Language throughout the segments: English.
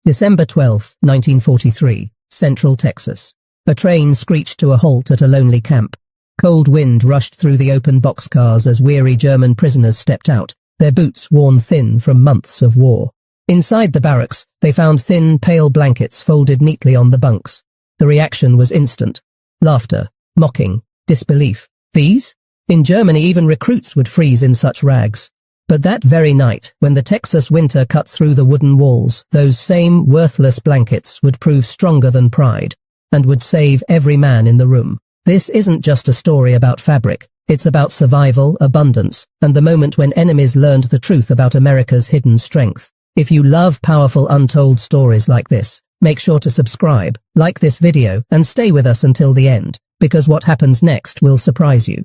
December 12, 1943, Central Texas. A train screeched to a halt at a lonely camp. Cold wind rushed through the open boxcars as weary German prisoners stepped out, their boots worn thin from months of war. Inside the barracks, they found thin, pale blankets folded neatly on the bunks. The reaction was instant. Laughter, mocking, disbelief. These? In Germany, even recruits would freeze in such rags. But that very night, when the Texas winter cut through the wooden walls, those same worthless blankets would prove stronger than pride, and would save every man in the room. This isn't just a story about fabric. It's about survival, abundance, and the moment when enemies learned the truth about America's hidden strength. If you love powerful untold stories like this, make sure to subscribe, like this video, and stay with us until the end, because what happens next will surprise you.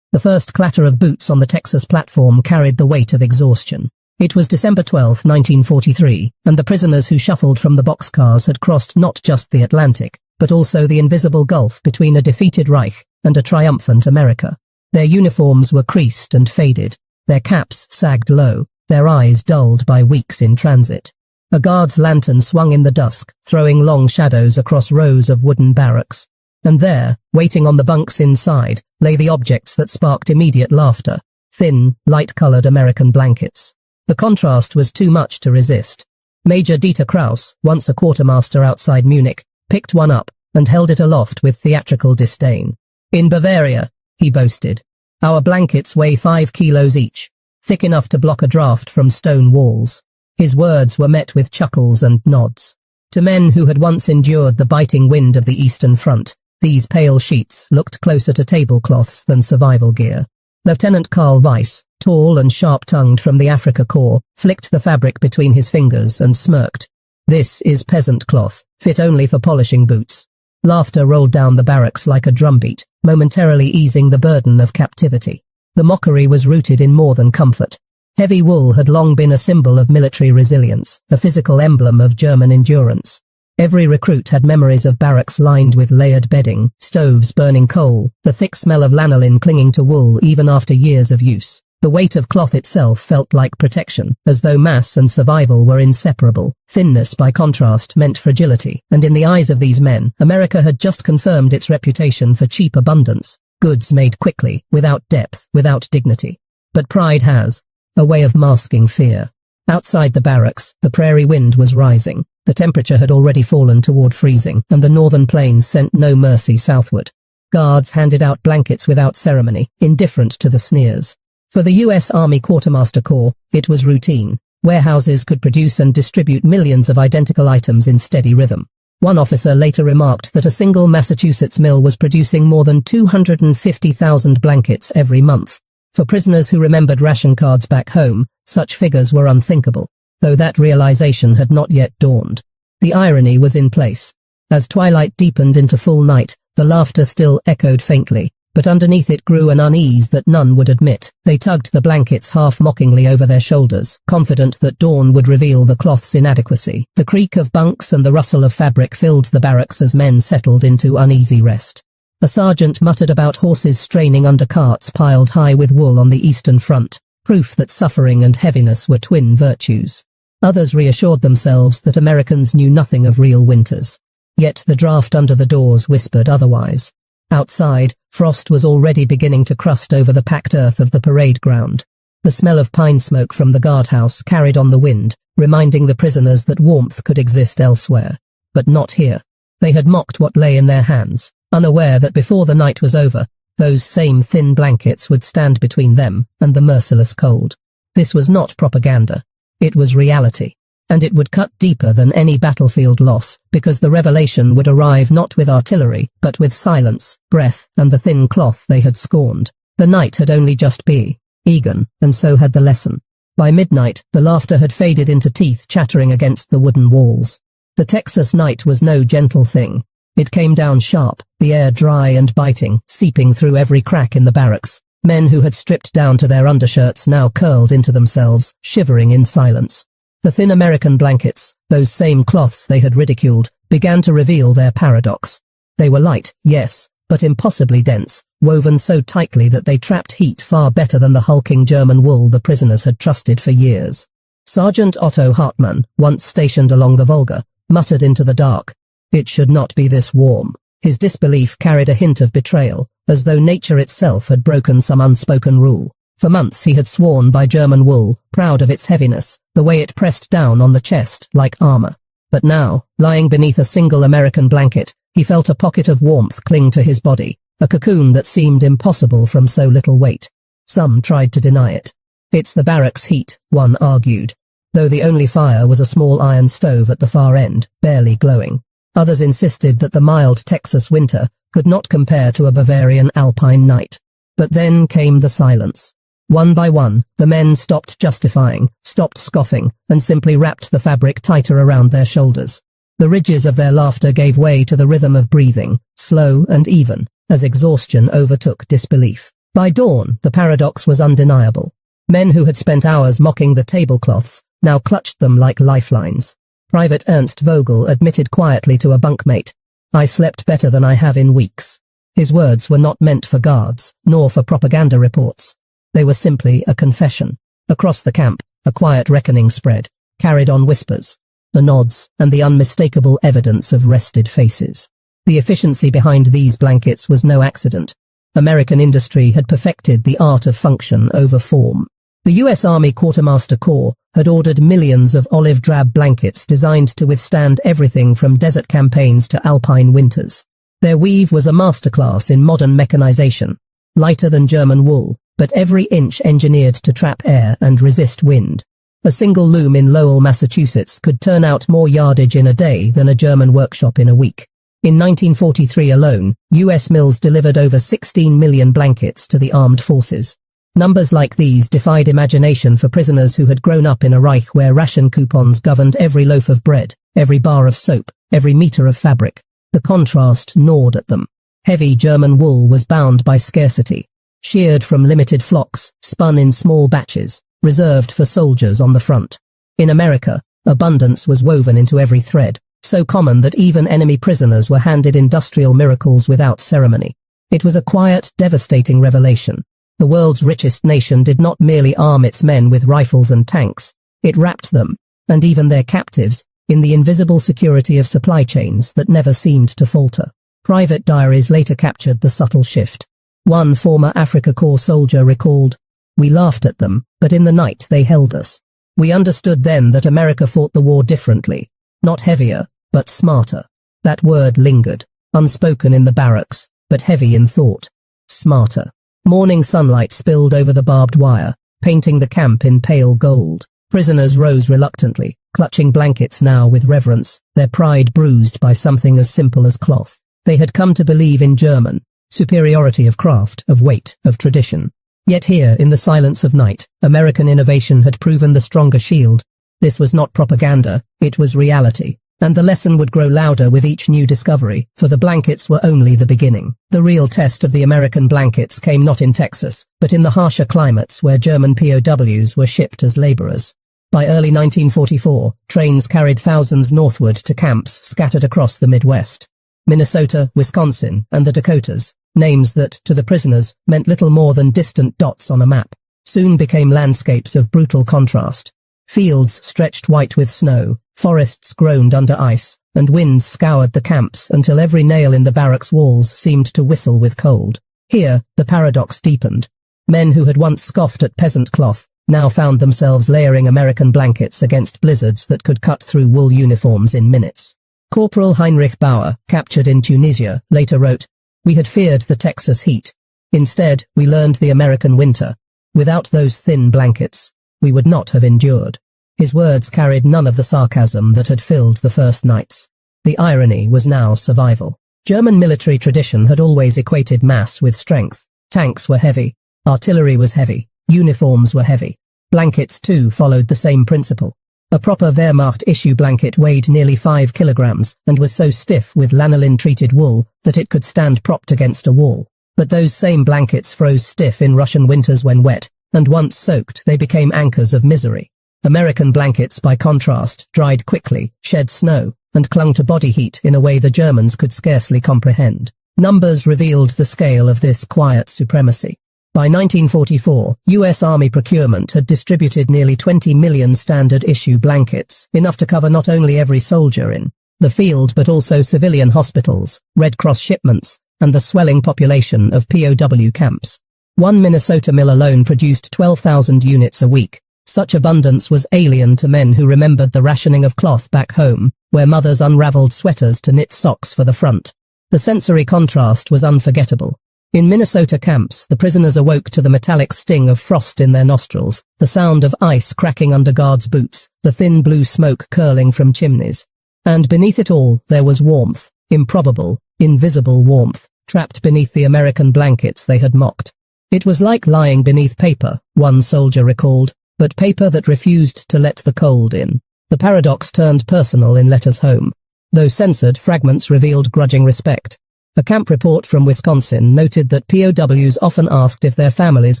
The first clatter of boots on the Texas platform carried the weight of exhaustion. It was December 12, 1943, and the prisoners who shuffled from the boxcars had crossed not just the Atlantic, but also the invisible gulf between a defeated Reich and a triumphant America. Their uniforms were creased and faded, their caps sagged low, their eyes dulled by weeks in transit. A guard's lantern swung in the dusk, throwing long shadows across rows of wooden barracks. And there, waiting on the bunks inside, lay the objects that sparked immediate laughter, thin, light-colored American blankets. The contrast was too much to resist. Major Dieter Kraus, once a quartermaster outside Munich, picked one up and held it aloft with theatrical disdain. "In Bavaria," he boasted, "our blankets weigh 5 kilos each, thick enough to block a draft from stone walls." His words were met with chuckles and nods. To men who had once endured the biting wind of the Eastern Front, these pale sheets looked closer to tablecloths than survival gear. Lieutenant Karl Weiss, tall and sharp-tongued from the Afrika Korps, flicked the fabric between his fingers and smirked. "This is peasant cloth, fit only for polishing boots." Laughter rolled down the barracks like a drumbeat, momentarily easing the burden of captivity. The mockery was rooted in more than comfort. Heavy wool had long been a symbol of military resilience, a physical emblem of German endurance. Every recruit had memories of barracks lined with layered bedding, stoves burning coal, the thick smell of lanolin clinging to wool even after years of use. The weight of cloth itself felt like protection, as though mass and survival were inseparable. Thinness, by contrast, meant fragility, and in the eyes of these men, America had just confirmed its reputation for cheap abundance, goods made quickly, without depth, without dignity. But pride has a way of masking fear. Outside the barracks, the prairie wind was rising. The temperature had already fallen toward freezing, and the northern plains sent no mercy southward. Guards handed out blankets without ceremony, indifferent to the sneers. For the U.S. Army Quartermaster Corps, it was routine. Warehouses could produce and distribute millions of identical items in steady rhythm. One officer later remarked that a single Massachusetts mill was producing more than 250,000 blankets every month. For prisoners who remembered ration cards back home, such figures were unthinkable, though that realization had not yet dawned. The irony was in place. As twilight deepened into full night, the laughter still echoed faintly, but underneath it grew an unease that none would admit. They tugged the blankets half-mockingly over their shoulders, confident that dawn would reveal the cloth's inadequacy. The creak of bunks and the rustle of fabric filled the barracks as men settled into uneasy rest. A sergeant muttered about horses straining under carts piled high with wool on the Eastern Front, proof that suffering and heaviness were twin virtues. Others reassured themselves that Americans knew nothing of real winters. Yet the draft under the doors whispered otherwise. Outside, frost was already beginning to crust over the packed earth of the parade ground. The smell of pine smoke from the guardhouse carried on the wind, reminding the prisoners that warmth could exist elsewhere. But not here. They had mocked what lay in their hands, unaware that before the night was over, those same thin blankets would stand between them and the merciless cold. This was not propaganda. It was reality. And it would cut deeper than any battlefield loss, because the revelation would arrive not with artillery, but with silence, breath, and the thin cloth they had scorned. The night had only just begun, and so had the lesson. By midnight, the laughter had faded into teeth chattering against the wooden walls. The Texas night was no gentle thing. It came down sharp, the air dry and biting, seeping through every crack in the barracks. Men who had stripped down to their undershirts now curled into themselves, shivering in silence. The thin American blankets, those same cloths they had ridiculed, began to reveal their paradox. They were light, yes, but impossibly dense, woven so tightly that they trapped heat far better than the hulking German wool the prisoners had trusted for years. Sergeant Otto Hartmann, once stationed along the Volga, muttered into the dark, "It should not be this warm." His disbelief carried a hint of betrayal, as though nature itself had broken some unspoken rule. For months he had sworn by German wool, proud of its heaviness, the way it pressed down on the chest like armor. But now, lying beneath a single American blanket, he felt a pocket of warmth cling to his body, a cocoon that seemed impossible from so little weight. Some tried to deny it. "It's the barracks heat," one argued, though the only fire was a small iron stove at the far end, barely glowing. Others insisted that the mild Texas winter could not compare to a Bavarian alpine night. But then came the silence. One by one, the men stopped justifying, stopped scoffing, and simply wrapped the fabric tighter around their shoulders. The ridges of their laughter gave way to the rhythm of breathing, slow and even, as exhaustion overtook disbelief. By dawn, the paradox was undeniable. Men who had spent hours mocking the tablecloths now clutched them like lifelines. Private Ernst Vogel admitted quietly to a bunkmate, "I slept better than I have in weeks." His words were not meant for guards, nor for propaganda reports. They were simply a confession. Across the camp, a quiet reckoning spread, carried on whispers, the nods, and the unmistakable evidence of rested faces. The efficiency behind these blankets was no accident. American industry had perfected the art of function over form. The U.S. Army Quartermaster Corps had ordered millions of olive-drab blankets designed to withstand everything from desert campaigns to alpine winters. Their weave was a masterclass in modern mechanization, lighter than German wool, but every inch engineered to trap air and resist wind. A single loom in Lowell, Massachusetts could turn out more yardage in a day than a German workshop in a week. In 1943 alone, U.S. mills delivered over 16 million blankets to the armed forces. Numbers like these defied imagination for prisoners who had grown up in a Reich where ration coupons governed every loaf of bread, every bar of soap, every meter of fabric. The contrast gnawed at them. Heavy German wool was bound by scarcity, sheared from limited flocks, spun in small batches, reserved for soldiers on the front. In America, abundance was woven into every thread, so common that even enemy prisoners were handed industrial miracles without ceremony. It was a quiet, devastating revelation. The world's richest nation did not merely arm its men with rifles and tanks, it wrapped them, and even their captives, in the invisible security of supply chains that never seemed to falter. Private diaries later captured the subtle shift. One former Afrika Korps soldier recalled, "We laughed at them, but in the night they held us. We understood then that America fought the war differently, not heavier, but smarter." That word lingered, unspoken in the barracks, but heavy in thought. Smarter. Morning sunlight spilled over the barbed wire, painting the camp in pale gold. Prisoners rose reluctantly, clutching blankets now with reverence, their pride bruised by something as simple as cloth. They had come to believe in German superiority of craft, of weight, of tradition. Yet here, in the silence of night, American innovation had proven the stronger shield. This was not propaganda, it was reality. And the lesson would grow louder with each new discovery, for the blankets were only the beginning. The real test of the American blankets came not in Texas, but in the harsher climates where German POWs were shipped as laborers. By early 1944, trains carried thousands northward to camps scattered across the Midwest. Minnesota, Wisconsin, and the Dakotas, names that, to the prisoners, meant little more than distant dots on a map, soon became landscapes of brutal contrast. Fields stretched white with snow, forests groaned under ice, and winds scoured the camps until every nail in the barracks walls seemed to whistle with cold. Here, the paradox deepened. Men who had once scoffed at peasant cloth now found themselves layering American blankets against blizzards that could cut through wool uniforms in minutes. Corporal Heinrich Bauer, captured in Tunisia, later wrote, "We had feared the Texas heat. Instead, we learned the American winter. Without those thin blankets, we would not have endured." His words carried none of the sarcasm that had filled the first nights. The irony was now survival. German military tradition had always equated mass with strength. Tanks were heavy, artillery was heavy, uniforms were heavy. Blankets, too, followed the same principle. A proper Wehrmacht issue blanket weighed nearly 5 kilograms and was so stiff with lanolin-treated wool that it could stand propped against a wall. But those same blankets froze stiff in Russian winters when wet, and once soaked, they became anchors of misery. American blankets, by contrast, dried quickly, shed snow, and clung to body heat in a way the Germans could scarcely comprehend. Numbers revealed the scale of this quiet supremacy. By 1944, U.S. Army procurement had distributed nearly 20 million standard-issue blankets, enough to cover not only every soldier in the field but also civilian hospitals, Red Cross shipments, and the swelling population of POW camps. One Minnesota mill alone produced 12,000 units a week. Such abundance was alien to men who remembered the rationing of cloth back home, where mothers unraveled sweaters to knit socks for the front. The sensory contrast was unforgettable. In Minnesota camps, the prisoners awoke to the metallic sting of frost in their nostrils, the sound of ice cracking under guards' boots, the thin blue smoke curling from chimneys. And beneath it all, there was warmth, improbable, invisible warmth, trapped beneath the American blankets they had mocked. It was like lying beneath paper, one soldier recalled, but paper that refused to let the cold in. The paradox turned personal in letters home. Though censored, fragments revealed grudging respect. A camp report from Wisconsin noted that POWs often asked if their families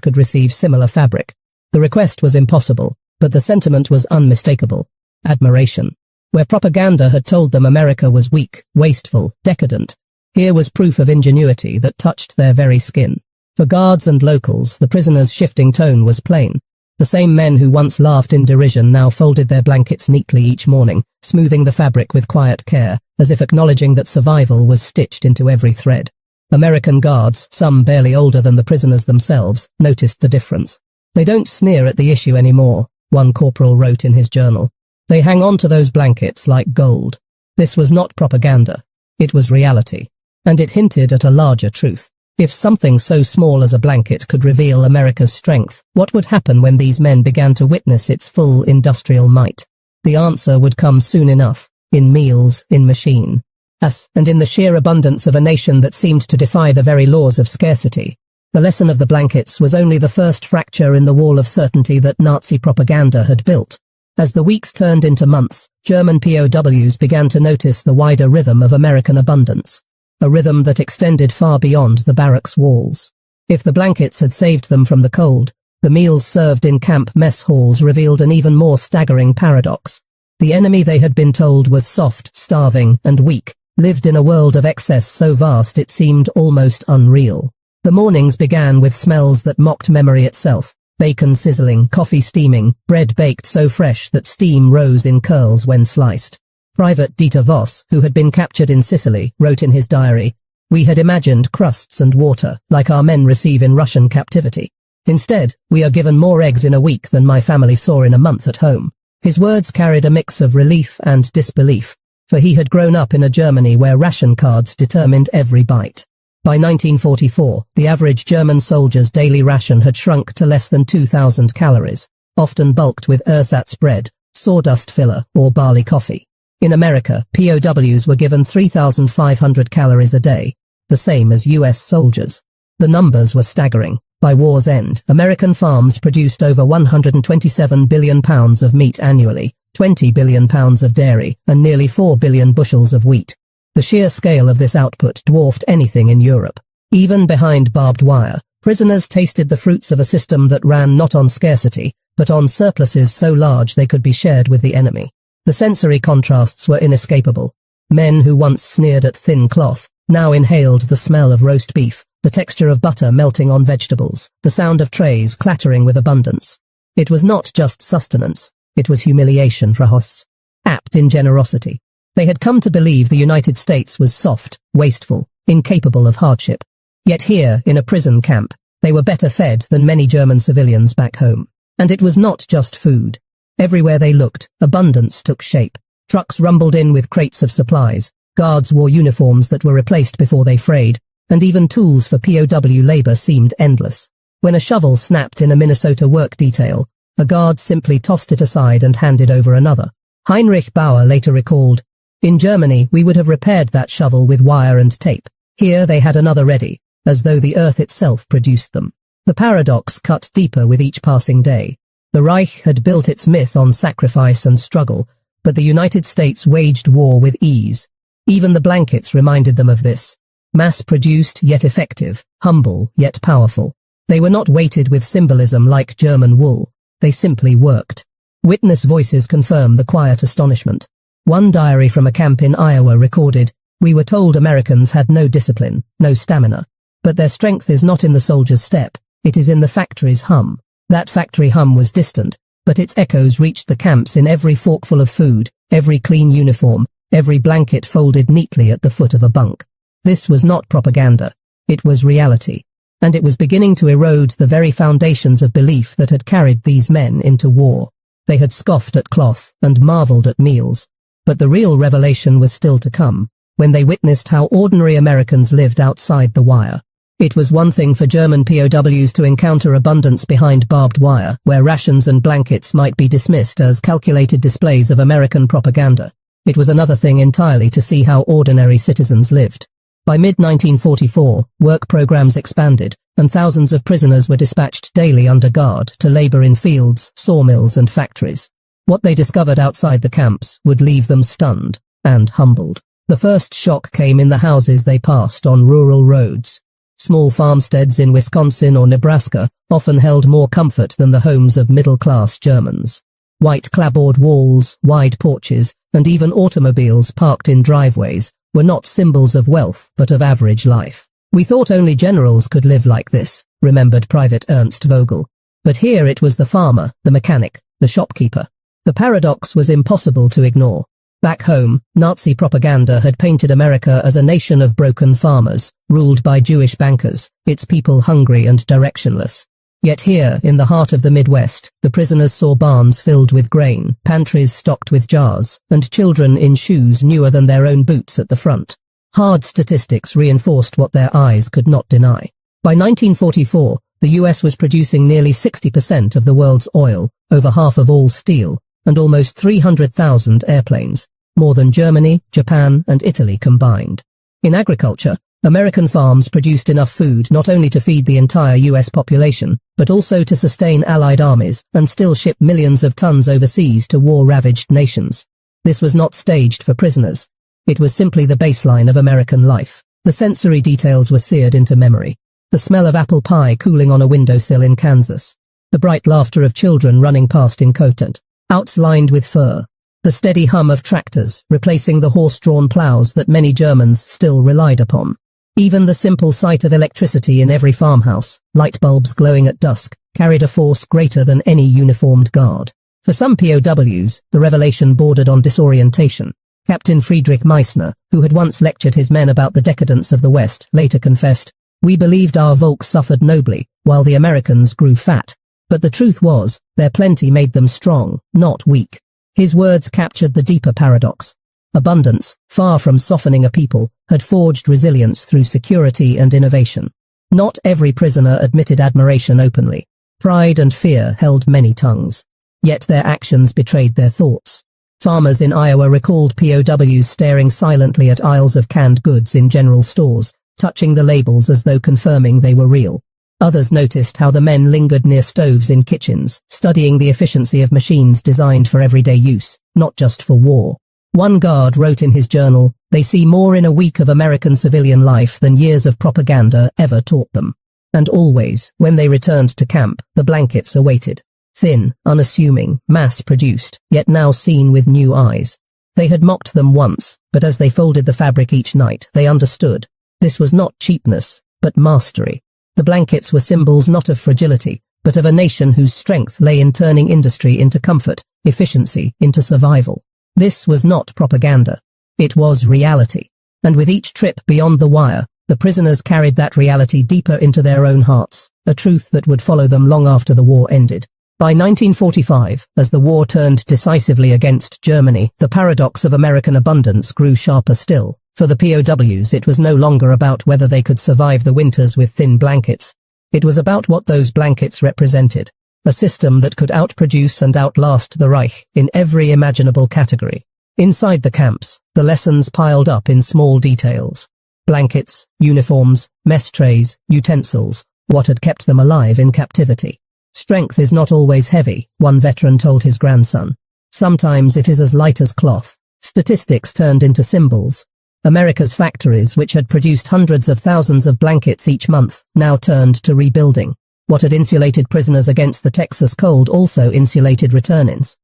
could receive similar fabric. The request was impossible, but the sentiment was unmistakable. Admiration. Where propaganda had told them America was weak, wasteful, decadent, here was proof of ingenuity that touched their very skin. For guards and locals, the prisoners' shifting tone was plain. The same men who once laughed in derision now folded their blankets neatly each morning, smoothing the fabric with quiet care, as if acknowledging that survival was stitched into every thread. American guards, some barely older than the prisoners themselves, noticed the difference. They don't sneer at the issue anymore, one corporal wrote in his journal. They hang on to those blankets like gold. This was not propaganda. It was reality. And it hinted at a larger truth. If something so small as a blanket could reveal America's strength, what would happen when these men began to witness its full industrial might? The answer would come soon enough, in meals, in machine. And in the sheer abundance of a nation that seemed to defy the very laws of scarcity. The lesson of the blankets was only the first fracture in the wall of certainty that Nazi propaganda had built. As the weeks turned into months, German POWs began to notice the wider rhythm of American abundance. A rhythm that extended far beyond the barracks' walls. If the blankets had saved them from the cold, the meals served in camp mess halls revealed an even more staggering paradox. The enemy they had been told was soft, starving, and weak, lived in a world of excess so vast it seemed almost unreal. The mornings began with smells that mocked memory itself. Bacon sizzling, coffee steaming, bread baked so fresh that steam rose in curls when sliced. Private Dieter Voss, who had been captured in Sicily, wrote in his diary, "We had imagined crusts and water, like our men receive in Russian captivity. Instead, we are given more eggs in a week than my family saw in a month at home." His words carried a mix of relief and disbelief, for he had grown up in a Germany where ration cards determined every bite. By 1944, the average German soldier's daily ration had shrunk to less than 2,000 calories, often bulked with ersatz bread, sawdust filler, or barley coffee. In America, POWs were given 3,500 calories a day, the same as US soldiers. The numbers were staggering. By war's end, American farms produced over 127 billion pounds of meat annually, 20 billion pounds of dairy, and nearly 4 billion bushels of wheat. The sheer scale of this output dwarfed anything in Europe. Even behind barbed wire, prisoners tasted the fruits of a system that ran not on scarcity, but on surpluses so large they could be shared with the enemy. The sensory contrasts were inescapable. Men who once sneered at thin cloth now inhaled the smell of roast beef, the texture of butter melting on vegetables, the sound of trays clattering with abundance. It was not just sustenance, it was humiliation for hosts, apt in generosity. They had come to believe the United States was soft, wasteful, incapable of hardship. Yet here, in a prison camp, they were better fed than many German civilians back home. And it was not just food. Everywhere they looked, abundance took shape. Trucks rumbled in with crates of supplies, guards wore uniforms that were replaced before they frayed, and even tools for POW labor seemed endless. When a shovel snapped in a Minnesota work detail, a guard simply tossed it aside and handed over another. Heinrich Bauer later recalled, "In Germany, we would have repaired that shovel with wire and tape. Here they had another ready, as though the earth itself produced them." The paradox cut deeper with each passing day. The Reich had built its myth on sacrifice and struggle, but the United States waged war with ease. Even the blankets reminded them of this. Mass-produced yet effective, humble yet powerful. They were not weighted with symbolism like German wool. They simply worked. Witness voices confirm the quiet astonishment. One diary from a camp in Iowa recorded, "We were told Americans had no discipline, no stamina. But their strength is not in the soldier's step, It is in the factory's hum. That factory hum was distant, but its echoes reached the camps in every forkful of food, every clean uniform, every blanket folded neatly at the foot of a bunk. This was not propaganda. It was reality. And it was beginning to erode the very foundations of belief that had carried these men into war. They had scoffed at cloth and marveled at meals. But the real revelation was still to come, when they witnessed how ordinary Americans lived outside the wire. It was one thing for German POWs to encounter abundance behind barbed wire, where rations and blankets might be dismissed as calculated displays of American propaganda. It was another thing entirely to see how ordinary citizens lived. By mid-1944, work programs expanded, and thousands of prisoners were dispatched daily under guard to labor in fields, sawmills and factories. What they discovered outside the camps would leave them stunned and humbled. The first shock came in the houses they passed on rural roads. Small farmsteads in Wisconsin or Nebraska often held more comfort than the homes of middle-class Germans. White clapboard walls, wide porches, and even automobiles parked in driveways were not symbols of wealth but of average life. We thought only generals could live like this, remembered Private Ernst Vogel. But here it was the farmer, the mechanic, the shopkeeper. The paradox was impossible to ignore. Back home, Nazi propaganda had painted America as a nation of broken farmers, ruled by Jewish bankers, its people hungry and directionless. Yet here, in the heart of the Midwest, the prisoners saw barns filled with grain, pantries stocked with jars, and children in shoes newer than their own boots at the front. Hard statistics reinforced what their eyes could not deny. By 1944, the US was producing nearly 60% of the world's oil, over half of all steel, and almost 300,000 airplanes, more than Germany, Japan, and Italy combined. In agriculture, American farms produced enough food not only to feed the entire US population, but also to sustain Allied armies and still ship millions of tons overseas to war-ravaged nations. This was not staged for prisoners. It was simply the baseline of American life. The sensory details were seared into memory. The smell of apple pie cooling on a windowsill in Kansas. The bright laughter of children running past in Cotant, outs lined with fur. The steady hum of tractors replacing the horse-drawn plows that many Germans still relied upon. Even the simple sight of electricity in every farmhouse, light bulbs glowing at dusk, carried a force greater than any uniformed guard. For some POWs, the revelation bordered on disorientation. Captain Friedrich Meissner, who had once lectured his men about the decadence of the West, later confessed, "We believed our Volk suffered nobly, while the Americans grew fat. But the truth was, their plenty made them strong, not weak." His words captured the deeper paradox. Abundance, far from softening a people, had forged resilience through security and innovation. Not every prisoner admitted admiration openly. Pride and fear held many tongues. Yet their actions betrayed their thoughts. Farmers in Iowa recalled POWs staring silently at aisles of canned goods in general stores, touching the labels as though confirming they were real. Others noticed how the men lingered near stoves in kitchens, studying the efficiency of machines designed for everyday use, not just for war. One guard wrote in his journal, "They see more in a week of American civilian life than years of propaganda ever taught them." And always, when they returned to camp, the blankets awaited. Thin, unassuming, mass-produced, yet now seen with new eyes. They had mocked them once, but as they folded the fabric each night, they understood. This was not cheapness, but mastery. The blankets were symbols not of fragility, but of a nation whose strength lay in turning industry into comfort, efficiency into survival. This was not propaganda. It was reality. And with each trip beyond the wire, the prisoners carried that reality deeper into their own hearts, a truth that would follow them long after the war ended. By 1945, as the war turned decisively against Germany, the paradox of American abundance grew sharper still. For the POWs, it was no longer about whether they could survive the winters with thin blankets. It was about what those blankets represented. A system that could outproduce and outlast the Reich in every imaginable category. Inside the camps, the lessons piled up in small details. Blankets, uniforms, mess trays, utensils, what had kept them alive in captivity. Strength is not always heavy, one veteran told his grandson. Sometimes it is as light as cloth. Statistics turned into symbols. America's factories, which had produced hundreds of thousands of blankets each month, now turned to rebuilding. What had insulated prisoners against the Texas cold also insulated return-ins.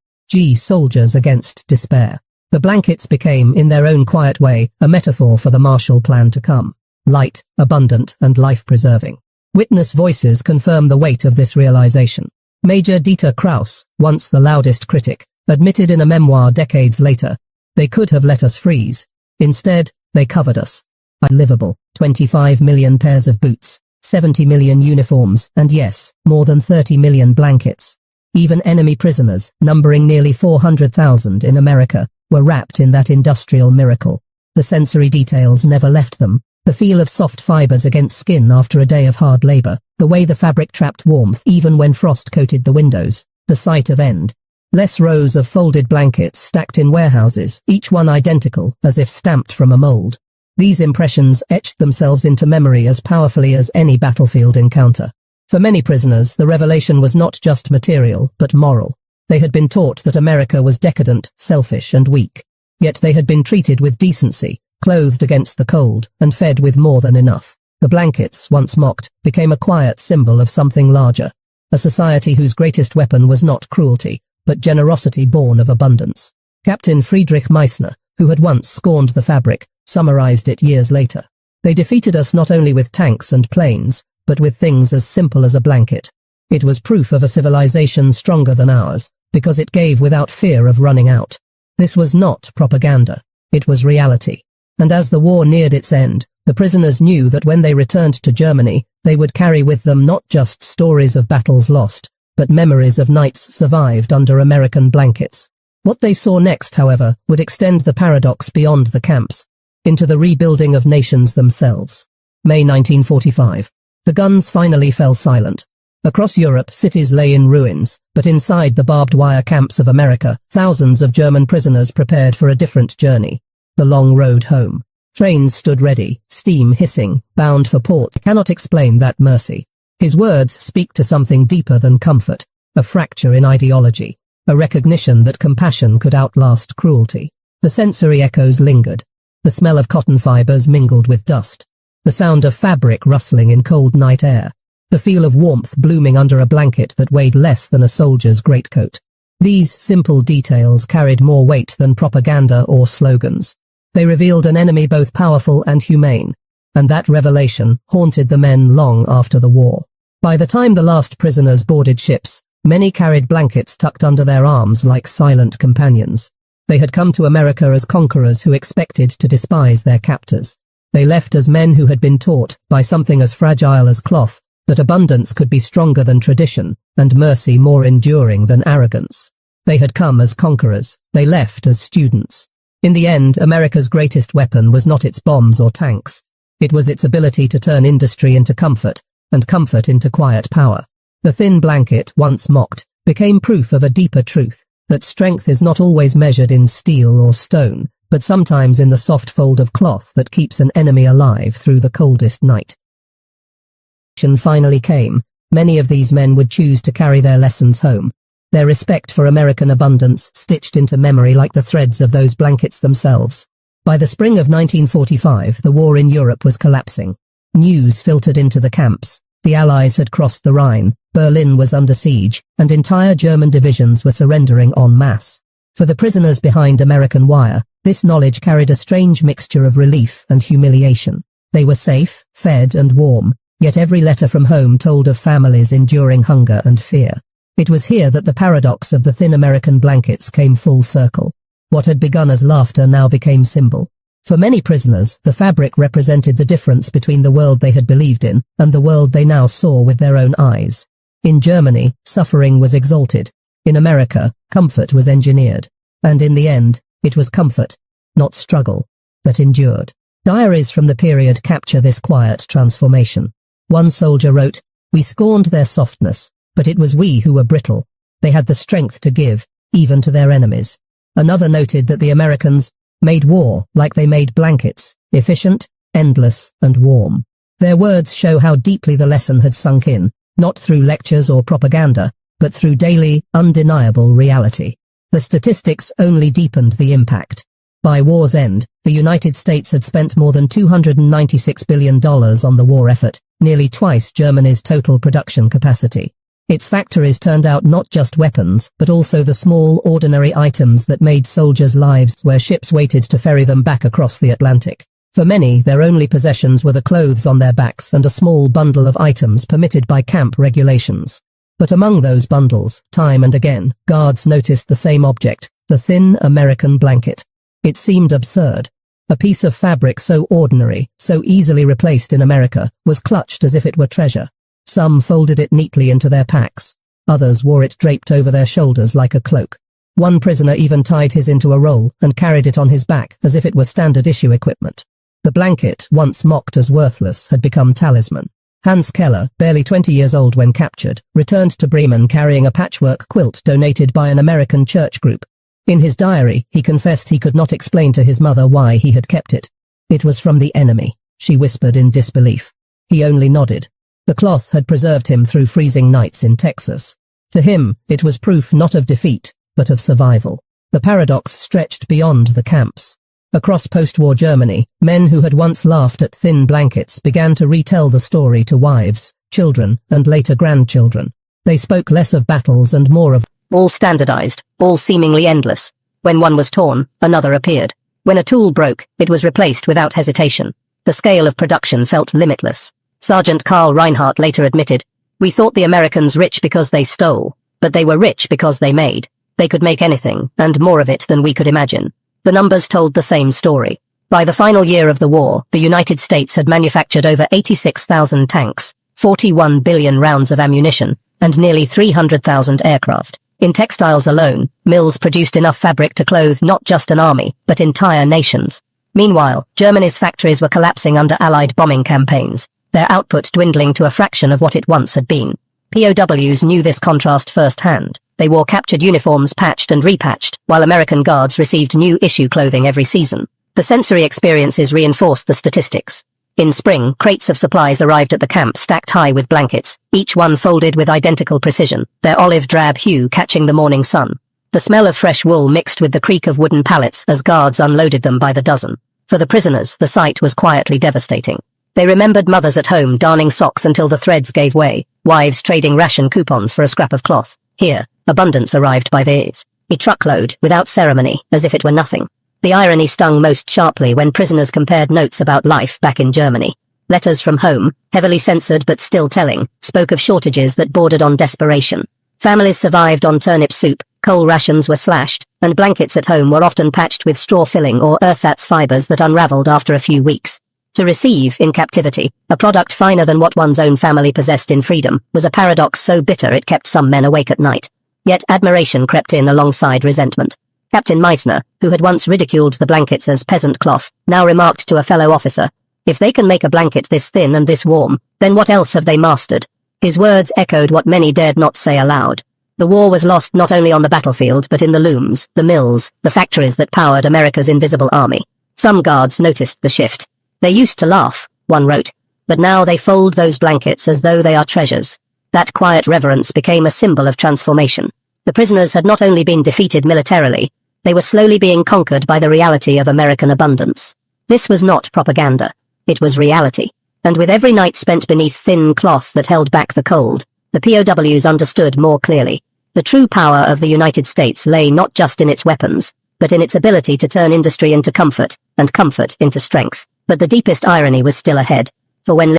Soldiers against despair. The blankets became, in their own quiet way, a metaphor for the Marshall Plan to come. Light, abundant, and life-preserving. Witness voices confirm the weight of this realization. Major Dieter Krauss, once the loudest critic, admitted in a memoir decades later, "They could have let us freeze. Instead, they covered us. Unlivable, 25 million pairs of boots, 70 million uniforms, and yes, more than 30 million blankets. Even enemy prisoners, numbering nearly 400,000 in America, were wrapped in that industrial miracle. The sensory details never left them. The feel of soft fibers against skin after a day of hard labor, the way the fabric trapped warmth even when frost coated the windows, the sight of endless rows of folded blankets stacked in warehouses, each one identical, as if stamped from a mold. These impressions etched themselves into memory as powerfully as any battlefield encounter. For many prisoners, the revelation was not just material, but moral. They had been taught that America was decadent, selfish, and weak. Yet they had been treated with decency, clothed against the cold, and fed with more than enough. The blankets, once mocked, became a quiet symbol of something larger. A society whose greatest weapon was not cruelty, but generosity born of abundance. Captain Friedrich Meissner, who had once scorned the fabric, summarized it years later. They defeated us not only with tanks and planes, but with things as simple as a blanket. It was proof of a civilization stronger than ours, because it gave without fear of running out. This was not propaganda. It was reality. And as the war neared its end, the prisoners knew that when they returned to Germany, they would carry with them not just stories of battles lost, but memories of nights survived under American blankets. What they saw next, however, would extend the paradox beyond the camps, into the rebuilding of nations themselves. May 1945. The guns finally fell silent. Across Europe, cities lay in ruins, but inside the barbed wire camps of America, thousands of German prisoners prepared for a different journey. The long road home. Trains stood ready, steam hissing, bound for port. I cannot explain that mercy. His words speak to something deeper than comfort, a fracture in ideology, a recognition that compassion could outlast cruelty. The sensory echoes lingered. The smell of cotton fibers mingled with dust. The sound of fabric rustling in cold night air. The feel of warmth blooming under a blanket that weighed less than a soldier's greatcoat. These simple details carried more weight than propaganda or slogans. They revealed an enemy both powerful and humane, and that revelation haunted the men long after the war. By the time the last prisoners boarded ships, many carried blankets tucked under their arms like silent companions. They had come to America as conquerors who expected to despise their captors. They left as men who had been taught, by something as fragile as cloth, that abundance could be stronger than tradition, and mercy more enduring than arrogance. They had come as conquerors. They left as students. In the end, America's greatest weapon was not its bombs or tanks. It was its ability to turn industry into comfort, and comfort into quiet power. The thin blanket, once mocked, became proof of a deeper truth, that strength is not always measured in steel or stone, but sometimes in the soft fold of cloth that keeps an enemy alive through the coldest night. Finally came. Many of these men would choose to carry their lessons home, their respect for American abundance stitched into memory like the threads of those blankets themselves. By the spring of 1945, the war in Europe was collapsing. News filtered into the camps. The Allies had crossed the Rhine, Berlin was under siege, and entire German divisions were surrendering en masse. For the prisoners behind American wire, this knowledge carried a strange mixture of relief and humiliation. They were safe, fed, and warm, yet every letter from home told of families enduring hunger and fear. It was here that the paradox of the thin American blankets came full circle. What had begun as laughter now became symbol. For many prisoners, the fabric represented the difference between the world they had believed in and the world they now saw with their own eyes. In Germany, suffering was exalted. In America, comfort was engineered. And in the end, it was comfort, not struggle, that endured. Diaries from the period capture this quiet transformation. One soldier wrote, "We scorned their softness, but it was we who were brittle. They had the strength to give, even to their enemies." Another noted that the Americans made war like they made blankets, efficient, endless, and warm. Their words show how deeply the lesson had sunk in, not through lectures or propaganda, but through daily, undeniable reality. The statistics only deepened the impact. By war's end, the United States had spent more than $296 billion on the war effort, nearly twice Germany's total production capacity. Its factories turned out not just weapons, but also the small, ordinary items that made soldiers' lives where ships waited to ferry them back across the Atlantic. For many, their only possessions were the clothes on their backs and a small bundle of items permitted by camp regulations. But among those bundles, time and again, guards noticed the same object, the thin American blanket. It seemed absurd. A piece of fabric so ordinary, so easily replaced in America, was clutched as if it were treasure. Some folded it neatly into their packs. Others wore it draped over their shoulders like a cloak. One prisoner even tied his into a roll and carried it on his back as if it were standard issue equipment. The blanket, once mocked as worthless, had become talisman. Hans Keller, barely 20 years old when captured, returned to Bremen carrying a patchwork quilt donated by an American church group. In his diary, he confessed he could not explain to his mother why he had kept it. It was from the enemy, she whispered in disbelief. He only nodded. The cloth had preserved him through freezing nights in Texas. To him, it was proof not of defeat, but of survival. The paradox stretched beyond the camps. Across post-war Germany, men who had once laughed at thin blankets began to retell the story to wives, children, and later grandchildren. They spoke less of battles and more of all standardized, all seemingly endless. When one was torn, another appeared. When a tool broke, it was replaced without hesitation. The scale of production felt limitless. Sergeant Karl Reinhardt later admitted, "We thought the Americans rich because they stole, but they were rich because they made. They could make anything, and more of it than we could imagine." The numbers told the same story. By the final year of the war, the United States had manufactured over 86,000 tanks, 41 billion rounds of ammunition, and nearly 300,000 aircraft. In textiles alone, mills produced enough fabric to clothe not just an army, but entire nations. Meanwhile, Germany's factories were collapsing under Allied bombing campaigns, their output dwindling to a fraction of what it once had been. POWs knew this contrast firsthand. They wore captured uniforms patched and repatched, while American guards received new issue clothing every season. The sensory experiences reinforced the statistics. In spring, crates of supplies arrived at the camp stacked high with blankets, each one folded with identical precision, their olive-drab hue catching the morning sun. The smell of fresh wool mixed with the creak of wooden pallets as guards unloaded them by the dozen. For the prisoners, the sight was quietly devastating. They remembered mothers at home darning socks until the threads gave way, wives trading ration coupons for a scrap of cloth. Here, abundance arrived by theirs. A truckload, without ceremony, as if it were nothing. The irony stung most sharply when prisoners compared notes about life back in Germany. Letters from home, heavily censored but still telling, spoke of shortages that bordered on desperation. Families survived on turnip soup, coal rations were slashed, and blankets at home were often patched with straw filling or ersatz fibers that unraveled after a few weeks. To receive, in captivity, a product finer than what one's own family possessed in freedom was a paradox so bitter it kept some men awake at night. Yet admiration crept in alongside resentment. Captain Meissner, who had once ridiculed the blankets as peasant cloth, now remarked to a fellow officer, "If they can make a blanket this thin and this warm, then what else have they mastered?" His words echoed what many dared not say aloud. The war was lost not only on the battlefield but in the looms, the mills, the factories that powered America's invisible army. Some guards noticed the shift. "They used to laugh," one wrote, "but now they fold those blankets as though they are treasures." That quiet reverence became a symbol of transformation. The prisoners had not only been defeated militarily, they were slowly being conquered by the reality of American abundance. This was not propaganda. It was reality. And with every night spent beneath thin cloth that held back the cold, the POWs understood more clearly. The true power of the United States lay not just in its weapons, but in its ability to turn industry into comfort, and comfort into strength. But the deepest irony was still ahead, for when